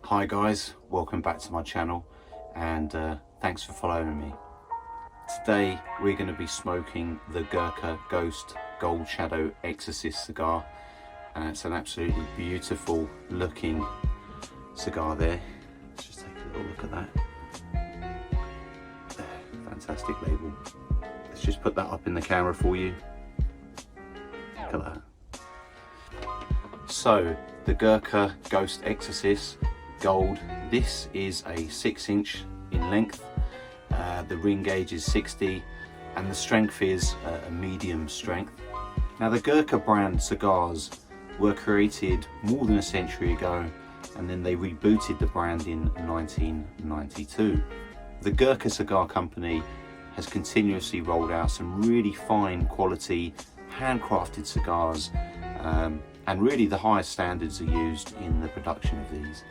Hi guys, welcome back to my channel and thanks for following me. Today we're going to be smoking the Gurkha Ghost Gold Shadow Exorcist cigar, and it's an absolutely beautiful looking cigar there. Let's just take a little look at that. Fantastic label. Let's just put that up in the camera for you. Look at that. So the Gurkha Ghost Exorcist Gold, this is a 6-inch in length, the ring gauge is 60 and the strength is a medium strength. Now the Gurkha brand cigars were created more than a century ago, and then they rebooted the brand in 1992. The Gurkha Cigar Company has continuously rolled out some really fine quality handcrafted cigars, and really the highest standards are used in the production of these.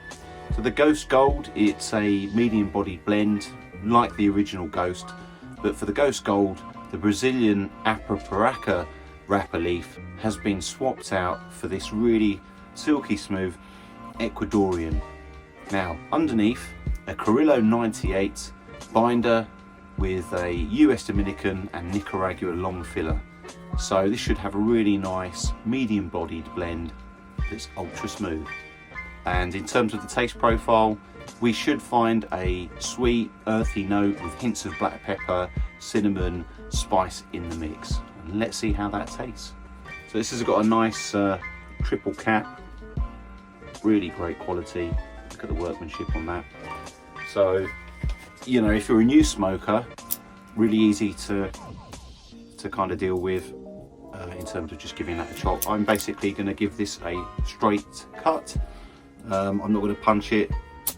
So the Ghost Gold, it's a medium-bodied blend like the original Ghost, but for the Ghost Gold, the Brazilian Arapiraca wrapper leaf has been swapped out for this really silky smooth Ecuadorian. Now underneath, a Criollo 98 binder with a US Dominican and Nicaraguan long filler. So this should have a really nice medium-bodied blend that's ultra smooth. And in terms of the taste profile, we should find a sweet, earthy note with hints of black pepper, cinnamon, spice in the mix. And let's see how that tastes. So this has got a nice triple cap, really great quality. Look at the workmanship on that. So, you know, if you're a new smoker, really easy to kind of deal with in terms of just giving that a chop. I'm basically going to give this a straight cut. I'm not going to punch it.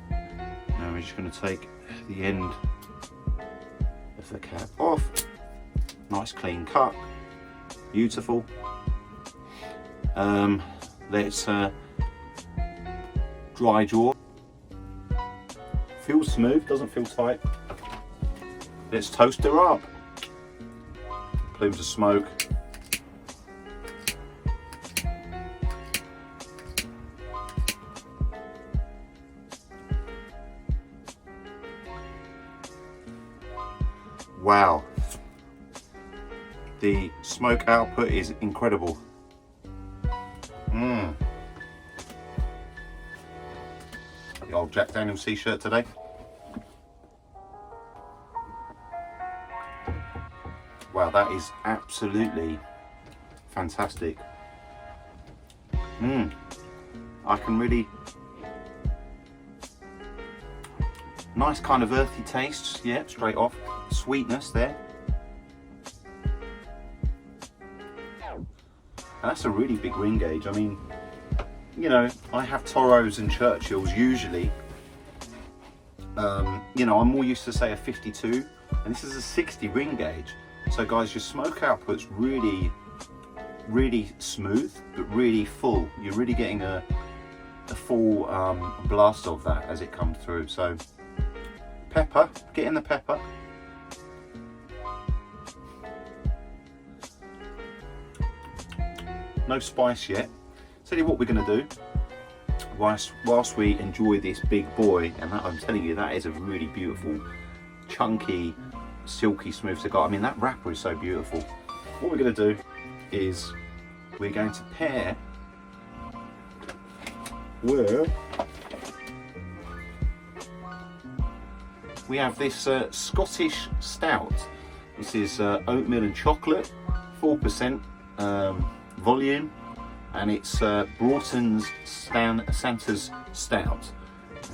Now we're just going to take the end of the cap off. Nice clean cut, beautiful. Let's dry jaw. Feels smooth, doesn't feel tight. Let's toast her up. Plumes of smoke. Wow, the smoke output is incredible. The old Jack Daniels t-shirt today. Wow, that is absolutely fantastic. I can really, nice kind of earthy taste, yeah, straight off. Sweetness there. And that's a really big ring gauge. I mean, you know, I have Toros and Churchills usually. You know, I'm more used to say a 52, and this is a 60 ring gauge. So guys, your smoke output's really, really smooth, but really full. You're really getting a full blast of that as it comes through. So pepper, get in the pepper. No spice yet. Tell you what we're going to do whilst we enjoy this big boy, and that, I'm telling you, that is a really beautiful, chunky, silky smooth cigar. I mean, that wrapper is so beautiful. What we're going to do is we're going to pair with, we have this Scottish stout. This is oatmeal and chocolate, 4% volume, and it's Broughton's Santa's Stout.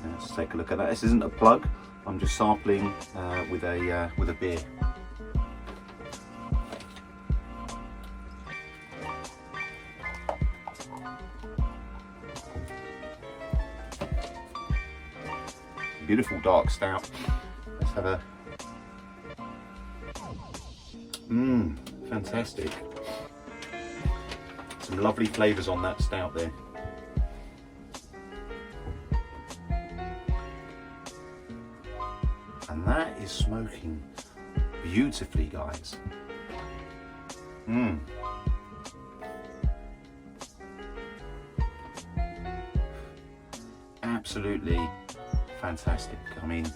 Let's take a look at that. This isn't a plug. I'm just sampling with a beer. Beautiful dark stout. Let's have a. Fantastic. Some lovely flavours on that stout there. And that is smoking beautifully, guys. absolutely fantastic. I mean,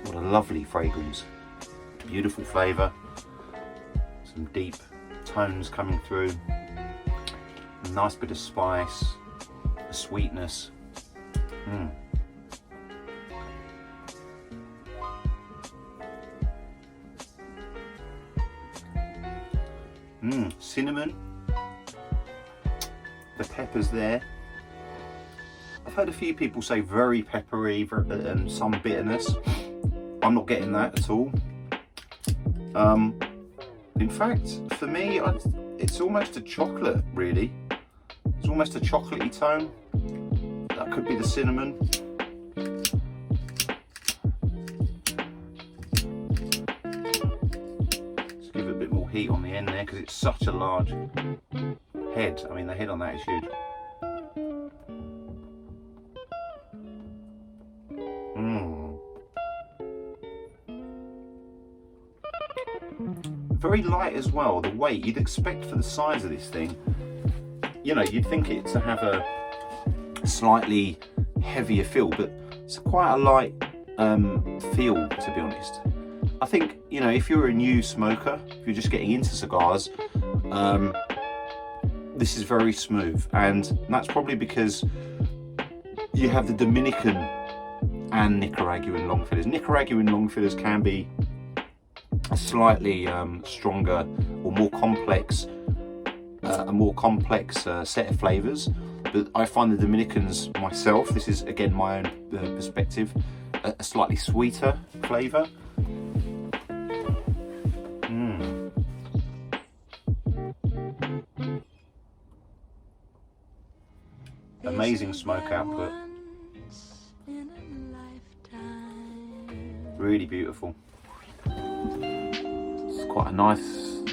what a lovely fragrance, beautiful flavour, some deep tones coming through, a nice bit of spice, a sweetness. Cinnamon, the peppers there. I've heard a few people say very peppery and some bitterness. I'm not getting that at all. In fact, for me, it's almost a chocolate, really. It's almost a chocolatey tone. That could be the cinnamon. Let's give it a bit more heat on the end there because it's such a large head. I mean, the head on that is huge. Very light as well. The weight you'd expect for the size of this thing, you know, you'd think it to have a slightly heavier feel, but it's quite a light feel, to be honest. I think, you know, if you're a new smoker, if you're just getting into cigars, this is very smooth, and that's probably because you have the Dominican and Nicaraguan long fillers. Nicaraguan long fillers can be a slightly stronger or more complex, set of flavors, but I find the Dominicans myself, this is again my own perspective, a slightly sweeter flavor. Amazing smoke output, really beautiful. Quite a nice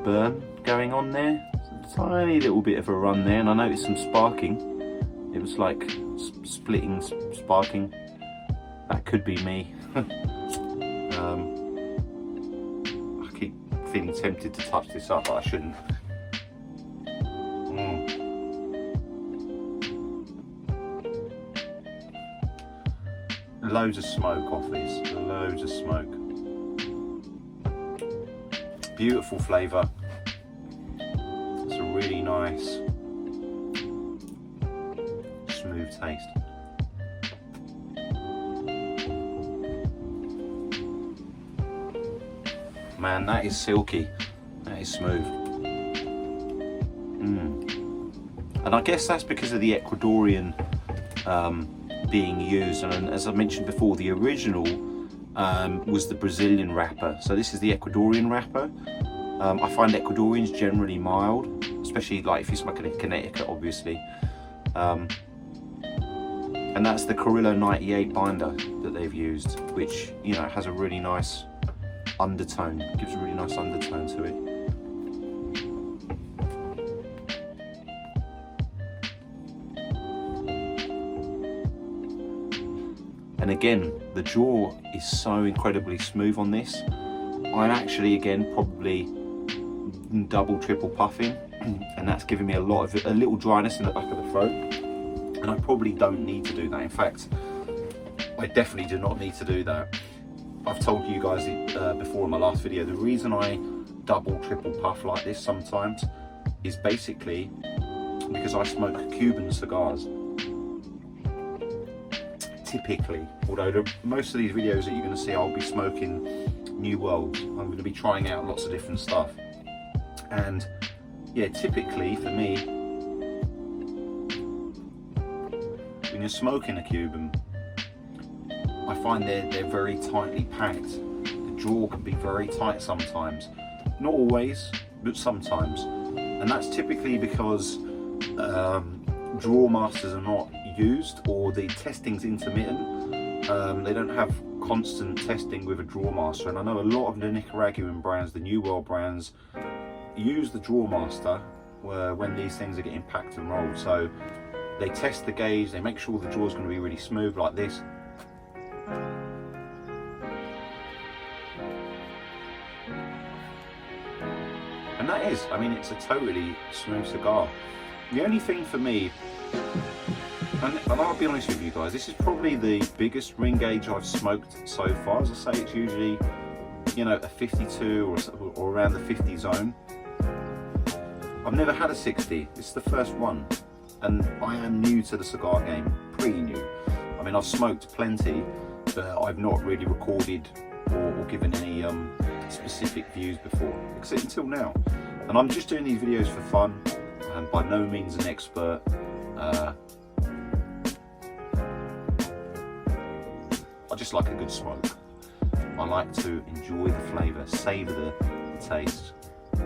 burn going on there. It's a tiny little bit of a run there, and I noticed some sparking. It was like splitting, sparking. That could be me. I keep feeling tempted to touch this up, but I shouldn't. Loads of smoke off this, loads of smoke. Beautiful flavour. It's a really nice, smooth taste. Man, that is silky. That is smooth. And I guess that's because of the Ecuadorian being used. And as I mentioned before, the original was the Brazilian wrapper. So this is the Ecuadorian wrapper. I find Ecuadorians generally mild, especially like if you're smoking in Connecticut, obviously. And that's the Criollo 98 binder that they've used, which, you know, has a really nice undertone, gives a really nice undertone to it. And again, the jaw is so incredibly smooth on this. I'm actually, again, probably double, triple puffing, and that's giving me a little dryness in the back of the throat. And I probably don't need to do that. In fact, I definitely do not need to do that. I've told you guys before in my last video, the reason I double, triple puff like this sometimes is basically because I smoke Cuban cigars. Typically, although most of these videos that you're going to see, I'll be smoking New Worlds. I'm going to be trying out lots of different stuff. And yeah, typically for me, when you're smoking a Cuban, I find they're very tightly packed. The jaw can be very tight sometimes. Not always, but sometimes. And that's typically because draw masters are not used, or the testing's intermittent. They don't have constant testing with a draw master, and I know a lot of the Nicaraguan brands, the New World brands, use the draw master when these things are getting packed and rolled. So they test the gauge, they make sure the draw's going to be really smooth like this. And that is, I mean, it's a totally smooth cigar. The only thing for me And I'll be honest with you guys, this is probably the biggest ring gauge I've smoked so far. As I say, it's usually, you know, a 52 or around the 50 zone. I've never had a 60, this is the first one. And I am new to the cigar game, pretty new. I mean, I've smoked plenty, but I've not really recorded or given any specific views before, except until now. And I'm just doing these videos for fun, and by no means an expert. I just like a good smoke. I like to enjoy the flavour, savour the taste,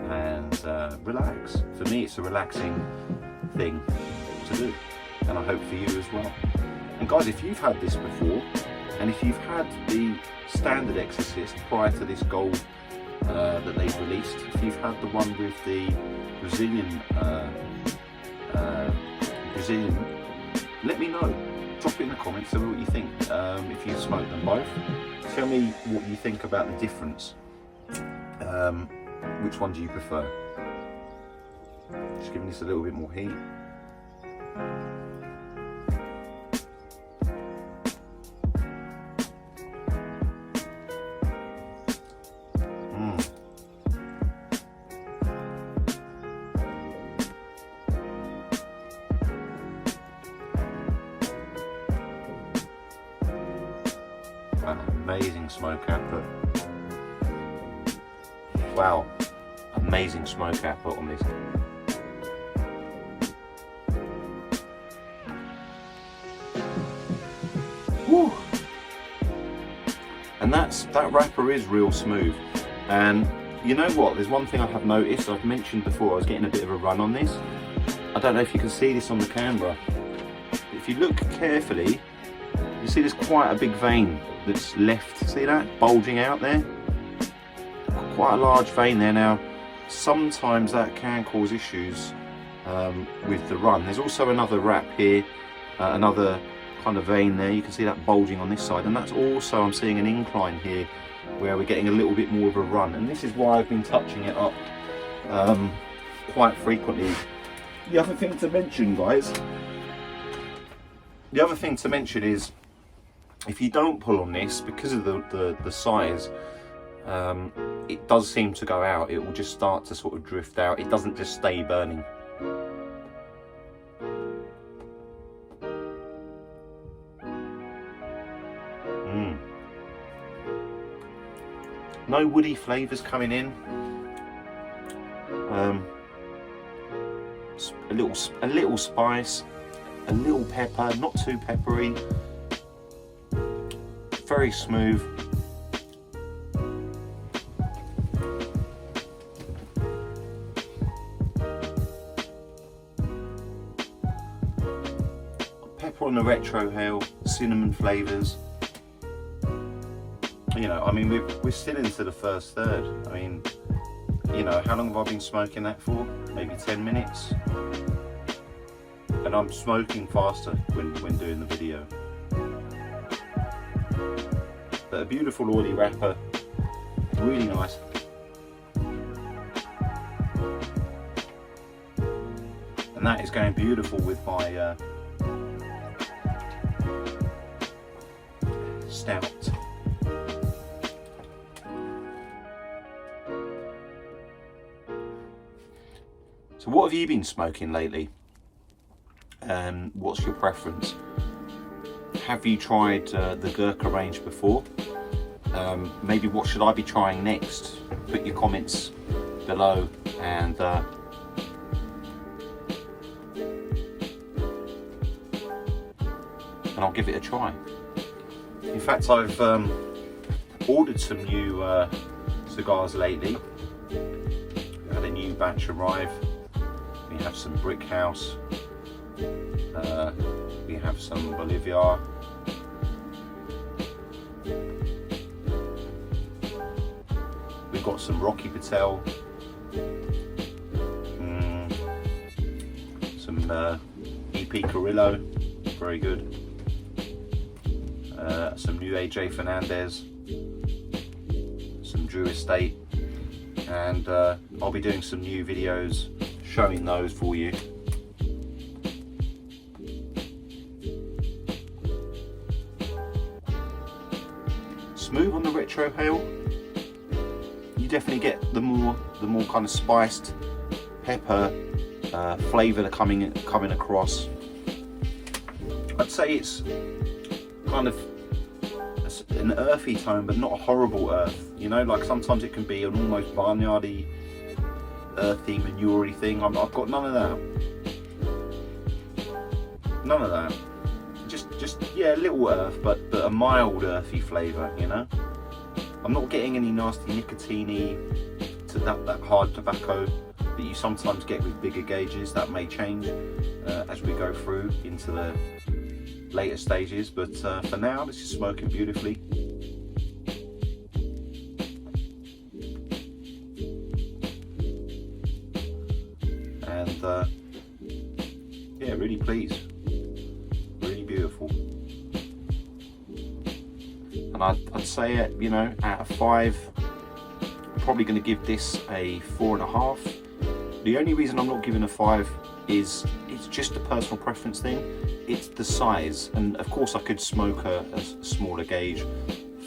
and relax. For me, it's a relaxing thing to do, and I hope for you as well. And guys, if you've had this before, and if you've had the standard Exorcist prior to this gold that they've released, if you've had the one with the Brazilian, let me know. Drop it in the comments, tell me what you think. If you've smoked them both, tell me what you think about the difference. Which one do you prefer? Just giving this a little bit more heat. Amazing smoke output. Wow, amazing smoke output on this. Woo. And that wrapper is real smooth. And you know what? There's one thing I have noticed. I've mentioned before, I was getting a bit of a run on this. I don't know if you can see this on the camera. If you look carefully, you see there's quite a big vein that's left. See that bulging out there? Quite a large vein there. Now, sometimes that can cause issues with the run. There's also another wrap here, another kind of vein there. You can see that bulging on this side, and that's also, I'm seeing an incline here where we're getting a little bit more of a run, and this is why I've been touching it up quite frequently. The other thing to mention, guys, is if you don't pull on this, because of the size, it does seem to go out. It will just start to sort of drift out. It doesn't just stay burning. No woody flavours coming in. A little spice, a little pepper, not too peppery. Very smooth. Pepper on the retrohale, cinnamon flavours. You know, I mean, we're still into the first third. I mean, you know, how long have I been smoking that for? Maybe 10 minutes. And I'm smoking faster when doing the video. But a beautiful oily wrapper, really nice. And that is going beautiful with my stout. So what have you been smoking lately? What's your preference? Have you tried the Gurkha range before? Maybe what should I be trying next? Put your comments below, and I'll give it a try. In fact, I've ordered some new cigars lately. We had a new batch arrive. We have some Brick House. We have some Bolivia. We've got some Rocky Patel. Some EP Criollo, very good. Some new AJ Fernandez. Some Drew Estate. And I'll be doing some new videos showing those for you. smooth on the retro hail. You definitely get the more kind of spiced pepper flavour coming across. I'd say it's kind of an earthy tone, but not a horrible earth. You know, like sometimes it can be an almost barnyardy, earthy, manure-y thing. I've got none of that. None of that. Just yeah, a little earth, but a mild earthy flavour. You know, I'm not getting any nasty nicotine-y to that hard tobacco that you sometimes get with bigger gauges. That may change as we go through into the later stages, but for now this is smoking beautifully. And yeah, really pleased, really beautiful. And I'd say it, you know, out of 5, I'm probably going to give this a 4.5. The only reason I'm not giving a 5 is it's just a personal preference thing. It's the size, and of course I could smoke a smaller gauge.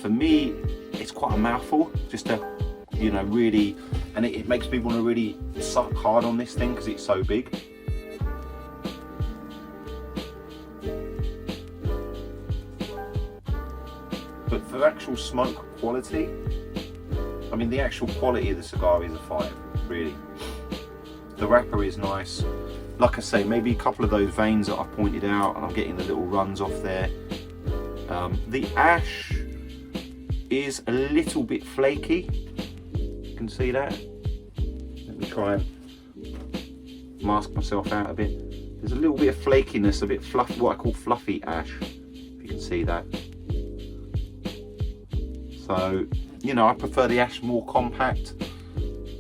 For me, it's quite a mouthful, just to, you know, really, and it makes me want to really suck hard on this thing because it's so big. But for actual smoke quality, I mean, the actual quality of the cigar is a 5, really. The wrapper is nice. Like I say, maybe a couple of those veins that I pointed out, and I'm getting the little runs off there. The ash is a little bit flaky. You can see that. Let me try and mask myself out a bit. There's a little bit of flakiness, a bit fluffy, what I call fluffy ash, if you can see that. So, you know, I prefer the ash more compact.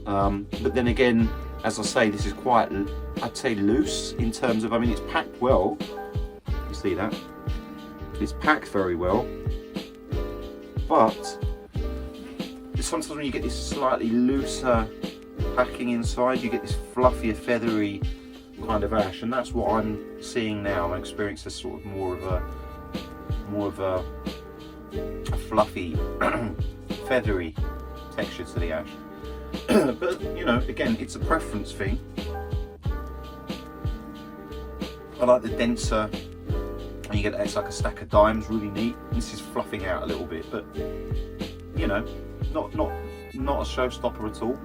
But then again, as I say, this is quite, I'd say, loose in terms of, I mean, it's packed well. You see that? It's packed very well. But sometimes when you get this slightly looser packing inside, you get this fluffier, feathery kind of ash, and that's what I'm seeing now. I'm experiencing sort of more of a fluffy, feathery texture to the ash. But you know, again, it's a preference thing. I like the denser, and you get it's like a stack of dimes, really neat. This is fluffing out a little bit, but you know, not a showstopper at all.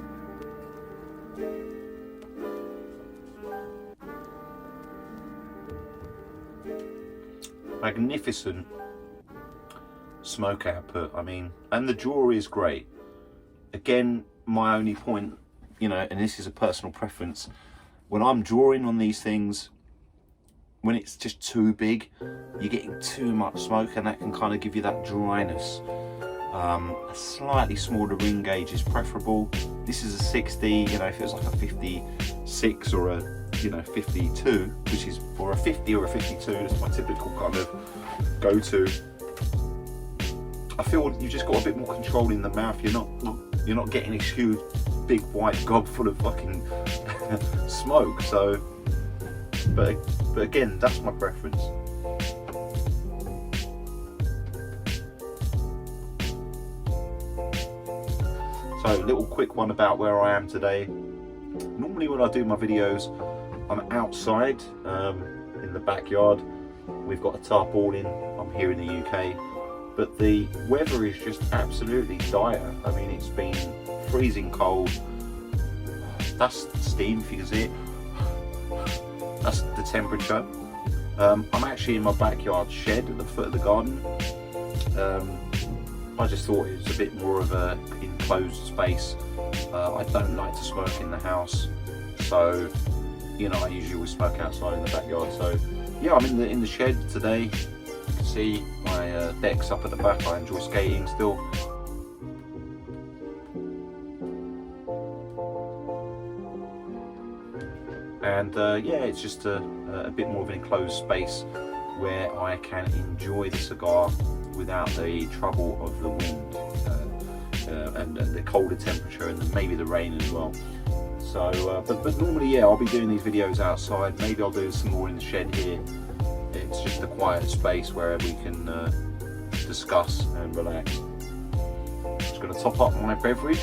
Magnificent smoke output, I mean, and the draw is great. Again, my only point, you know, and this is a personal preference, when I'm drawing on these things, when it's just too big, you're getting too much smoke, and that can kind of give you that dryness. A slightly smaller ring gauge is preferable. This is a 60, you know, if it was like a 56 or a, you know, 52, which is, or a 50 or a 52, that's my typical kind of go-to. I feel you've just got a bit more control in the mouth. You're not getting this huge, big white gob full of fucking smoke. So, but again, that's my preference. So, a little quick one about where I am today. Normally, when I do my videos, I'm outside in the backyard. We've got a tarpaulin. I'm here in the UK. But the weather is just absolutely dire. I mean, it's been freezing cold. That's steam, if you can see it. That's the temperature. I'm actually in my backyard shed at the foot of the garden. I just thought it was a bit more of a enclosed space. I don't like to smoke in the house, so you know, I usually always smoke outside in the backyard. So yeah, I'm in the shed today. You can see my deck's up at the back. I enjoy skating still. And yeah, it's just a bit more of an enclosed space where I can enjoy the cigar without the trouble of the wind and the colder temperature and maybe the rain as well. So, but normally, yeah, I'll be doing these videos outside. Maybe I'll do some more in the shed here. It's just a quiet space where we can discuss and relax. Just going to top up my beverage.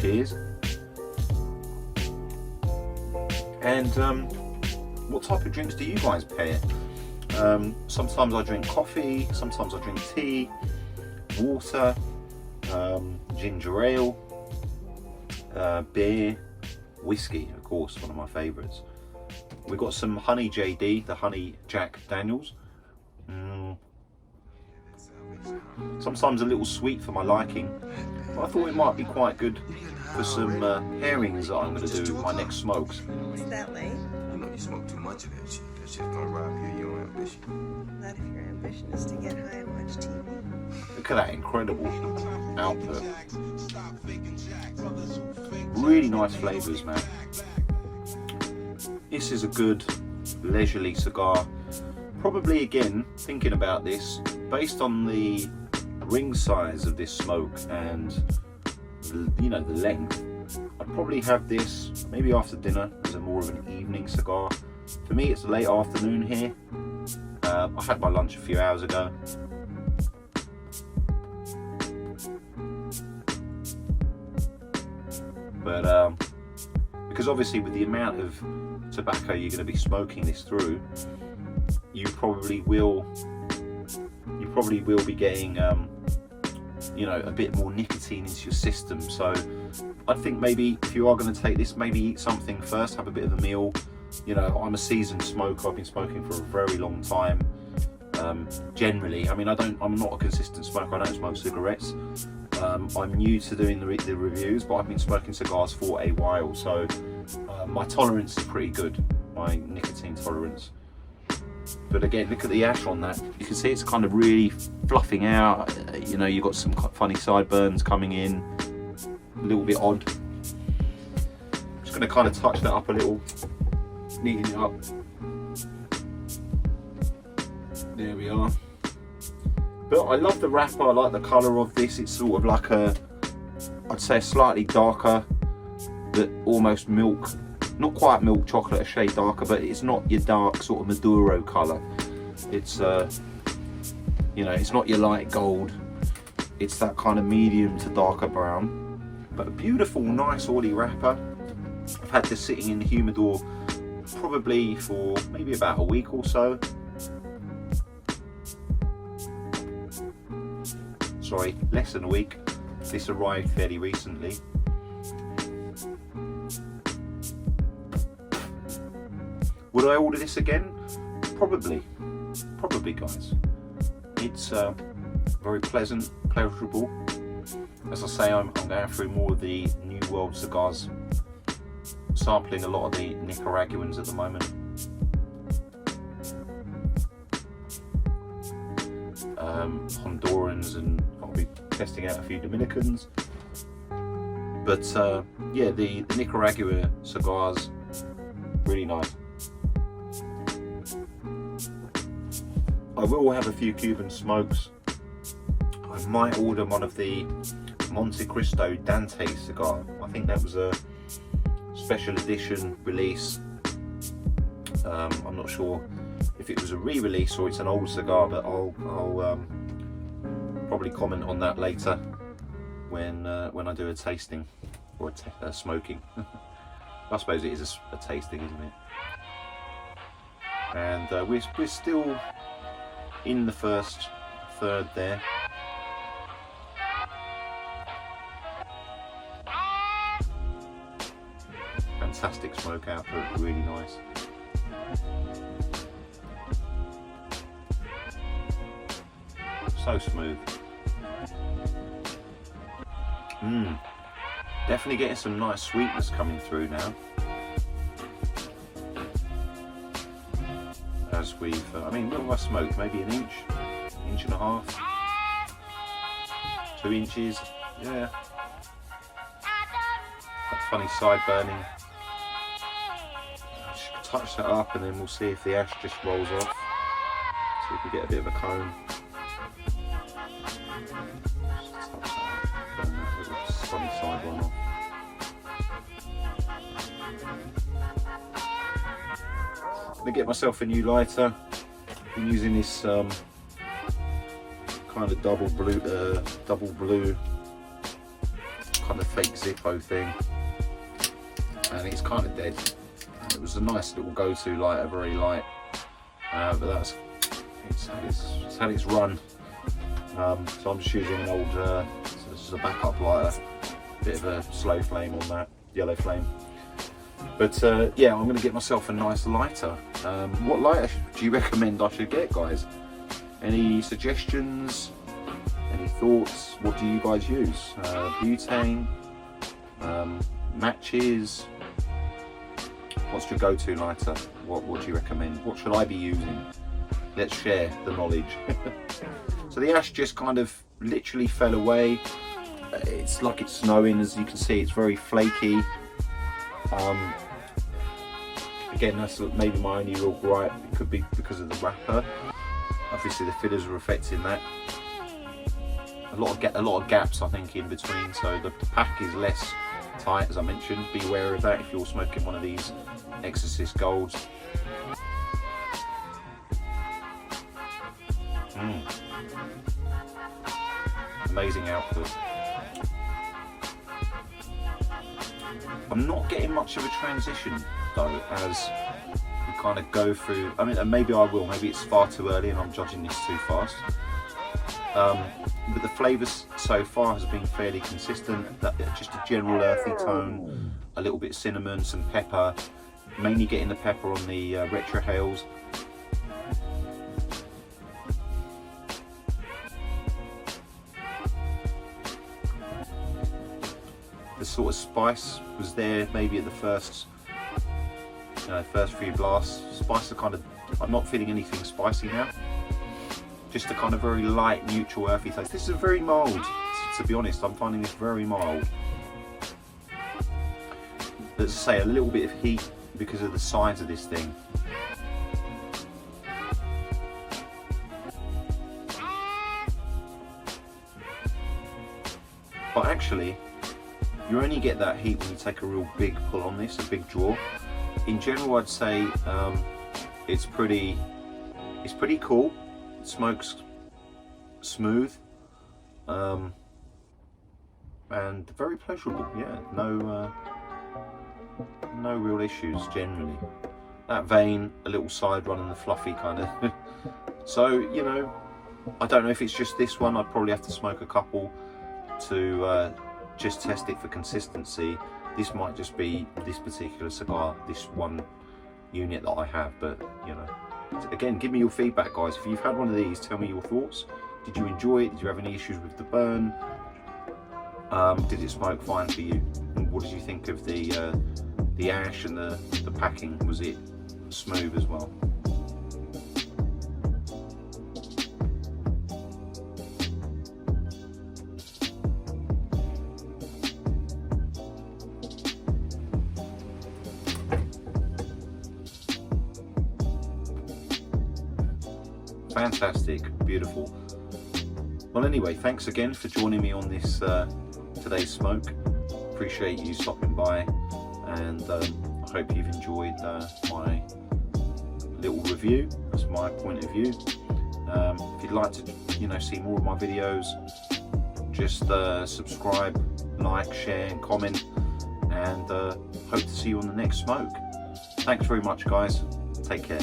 Cheers. And what type of drinks do you guys pair? Sometimes I drink coffee, sometimes I drink tea, water, ginger ale, beer, whiskey, of course, one of my favourites. We've got some honey JD, the honey Jack Daniels. Sometimes a little sweet for my liking, but I thought it might be quite good for some pairings that I'm going to do with my next smokes. Is that late? You know you smoke too much of that shit. That shit's gonna rob you of your ambition. Not if your ambition is to get high and watch TV. Look at that incredible output. Really nice flavours, man. This is a good leisurely cigar. Probably, again, thinking about this, based on the ring size of this smoke and the length, I'd probably have this maybe after dinner as a more of an evening cigar. For me, it's late afternoon here. I had my lunch a few hours ago. But because obviously with the amount of tobacco you're going to be smoking this through, you probably will be getting a bit more nicotine into your system. So I think maybe if you are going to take this, maybe eat something first, have a bit of a meal. I'm a seasoned smoker. I've been smoking for a very long time. Generally, I mean, I'm not a consistent smoker. I don't smoke cigarettes. I'm new to doing the reviews, but I've been smoking cigars for a while, so my tolerance is pretty good, my nicotine tolerance. But again, look at the ash on that. You can see it's kind of really fluffing out. You've got some funny sideburns coming in, a little bit odd. Just going to kind of touch that up a little, neaten it up. There we are. But I love the wrapper, I like the colour of this. It's sort of like I'd say a slightly darker, but almost milk, not quite milk chocolate, a shade darker, but it's not your dark sort of Maduro colour. It's, it's not your light gold. It's that kind of medium to darker brown. But a beautiful, nice oily wrapper. I've had this sitting in the humidor probably for maybe about a week or so. Sorry, less than a week. This arrived fairly recently. Would I order this again? Probably guys. It's very pleasant, pleasurable. As I say, I'm going through more of the New World cigars, sampling a lot of the Nicaraguans at the moment. Hondurans, and I'll be testing out a few Dominicans. But yeah, the Nicaragua cigars, really nice. I will have a few Cuban smokes. I might order one of the Monte Cristo Dante cigar. I think that was a special edition release. I'm not sure if it was a re-release or it's an old cigar, but I'll probably comment on that later when I do a tasting or a smoking. I suppose it is a tasting, isn't it? And we're still in the first third there. Fantastic smoke output, really nice. So smooth. Definitely getting some nice sweetness coming through now. As we've, I mean, what have I smoked? Maybe an inch and a half, 2 inches, yeah. That funny side burning. Just touch that up and then we'll see if the ash just rolls off. See if we get a bit of a cone. Just touch that up, burn that little sunny side one off. gonna get myself a new lighter. Been using this kind of double blue kind of fake Zippo thing, and it's kind of dead. It was a nice little go-to lighter, very light, but it's had its run. So I'm just using an old, so this is a backup lighter, bit of a slow flame on that, yellow flame. But yeah, I'm going to get myself a nice lighter. What lighter do you recommend I should get, guys? Any suggestions? Any thoughts? What do you guys use? Butane? Matches? What's your go-to lighter? What do you recommend? What should I be using? Let's share the knowledge. So the ash just kind of literally fell away. It's like it's snowing, as you can see. It's very flaky. Again, that's maybe my only real gripe. It could be because of the wrapper. Obviously the fillers are affecting that. A lot of gaps, I think, in between. So the pack is less tight, as I mentioned. Be aware of that if you're smoking one of these Exorcist Golds. Amazing output. I'm not getting much of a transition though, as we kind of go through. I mean, and maybe I will. Maybe it's far too early and I'm judging this too fast. But the flavours so far has been fairly consistent. Just a general earthy tone, a little bit of cinnamon, some pepper. Mainly getting the pepper on the retrohales. The sort of spice was there maybe at the first few blasts. Spice are kind of, I'm not feeling anything spicy now. Just a kind of very light, neutral, earthy taste. This is very mild, to be honest. I'm finding this very mild. Let's say a little bit of heat because of the size of this thing. But actually, you only get that heat when you take a real big pull on this, a big draw. In general, I'd say it's pretty cool. It smokes smooth and very pleasurable. Yeah, no real issues generally. That vein, a little side run and the fluffy kind of. So, you know, I don't know if it's just this one. I'd probably have to smoke a couple to just test it for consistency. This might just be this particular cigar, this one unit that I have, but you know, again, give me your feedback, guys. If you've had one of these, tell me your thoughts. Did you enjoy it? Did you have any issues with the burn? Did it smoke fine for you? And what did you think of the ash and the packing? Was it smooth as well? Fantastic, beautiful. Well, anyway, thanks again for joining me on this today's smoke. Appreciate you stopping by, and I hope you've enjoyed my little review. That's my point of view. If you'd like to, see more of my videos, just subscribe, like, share, and comment, and hope to see you on the next smoke. Thanks very much, guys. Take care.